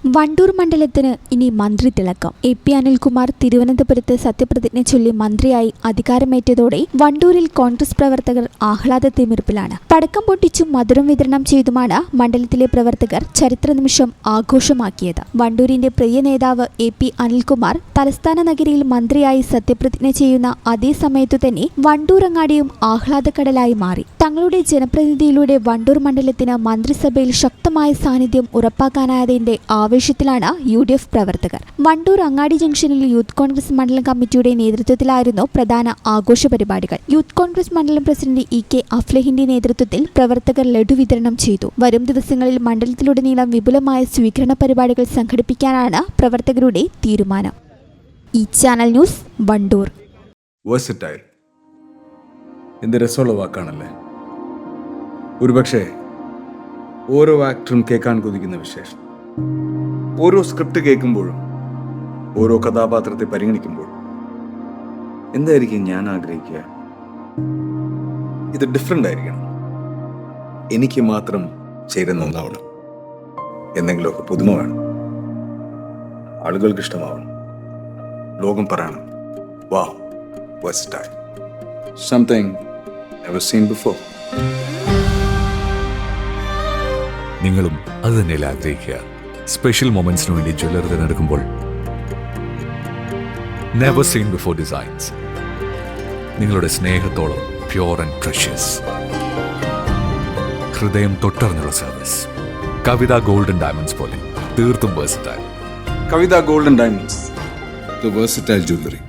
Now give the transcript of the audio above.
വണ്ടൂർ മണ്ഡലത്തിന് ഇനി മന്ത്രി തിളക്കം. എ.പി. അനിൽകുമാർ തിരുവനന്തപുരത്ത് സത്യപ്രതിജ്ഞ ചൊല്ലി മന്ത്രിയായി അധികാരമേറ്റതോടെ വണ്ടൂരിൽ കോൺഗ്രസ് പ്രവർത്തകർ ആഹ്ലാദത്തിമിർപ്പിലാണ്. പടക്കം പൊട്ടിച്ചും മധുരം വിതരണം ചെയ്തുമാണ് മണ്ഡലത്തിലെ പ്രവർത്തകർ ചരിത്ര നിമിഷം ആഘോഷമാക്കിയത്. വണ്ടൂരിന്റെ പ്രിയ നേതാവ് എ.പി. അനിൽകുമാർ തലസ്ഥാന നഗരിയിൽ മന്ത്രിയായി സത്യപ്രതിജ്ഞ ചെയ്യുന്ന അതേ സമയത്തു തന്നെ വണ്ടൂർ അങ്ങാടിയും ആഹ്ലാദക്കടലായി മാറി. തങ്ങളുടെ ജനപ്രതിനിധിയിലൂടെ വണ്ടൂർ മണ്ഡലത്തിന് മന്ത്രിസഭയിൽ ശക്തമായ സാന്നിധ്യം ഉറപ്പാക്കാനായതിന്റെ ആവേശത്തിലാണ് UDF പ്രവർത്തകർ. വണ്ടൂർ അങ്ങാടി ജംഗ്ഷനിൽ യൂത്ത് കോൺഗ്രസ് മണ്ഡലം കമ്മിറ്റിയുടെ നേതൃത്വത്തിലായിരുന്നു പ്രധാന ആഘോഷ പരിപാടികൾ. യൂത്ത് കോൺഗ്രസ് മണ്ഡലം പ്രസിഡന്റ് E.K. അഫ്ലഹിന്റെ നേതൃത്വത്തിൽ പ്രവർത്തകർ ലഡു വിതരണം ചെയ്തു. വരും ദിവസങ്ങളിൽ മണ്ഡലത്തിലുടനീളം വിപുലമായ സ്വീകരണ പരിപാടികൾ സംഘടിപ്പിക്കാനാണ് പ്രവർത്തകരുടെ തീരുമാനം. ഈ ചാനൽ ന്യൂസ് വണ്ടൂർ. വേഴ്സറ്റൈൽ എന്ത് രസമുള്ള വാക്കാണല്ലേ. ഒരുപക്ഷെ ഓരോ ആക്ടറും കേൾക്കാൻ കൊതിക്കുന്ന വിശേഷം. ഓരോ സ്ക്രിപ്റ്റ് കേൾക്കുമ്പോഴും ഓരോ കഥാപാത്രത്തെ പരിഗണിക്കുമ്പോഴും എന്തായിരിക്കും ഞാൻ ആഗ്രഹിക്കുക? ഇത് ഡിഫറെൻ്റ് ആയിരിക്കണം, എനിക്ക് മാത്രം ചേരുന്ന ഒന്നാവണം, എന്തെങ്കിലുമൊക്കെ പുതുമ വേണം, ആളുകൾക്ക് ഇഷ്ടമാവണം, ലോകം പറയണം വാ versatile, something never seen before. നിങ്ങളും അത് തന്നെയല്ലേ ആഗ്രഹിക്കുക? സ്പെഷ്യൽ മൊമെന്റ്സിന് വേണ്ടി ജ്വല്ലറി തിരഞ്ഞെടുക്കുമ്പോൾ നെവർ സീൻ ബിഫോർ ഡിസൈൻസ്, നിങ്ങളുടെ സ്നേഹത്തോളം പ്യോർ ആൻഡ് പ്രഷ്യസ്, ഹൃദയം തൊട്ടറിഞ്ഞുള്ള സർവീസ്. കവിത ഗോൾഡൻ ഡയമണ്ട്സ് പോലെ തീർത്തും versatile. Kavitha golden diamonds, the versatile jewelry.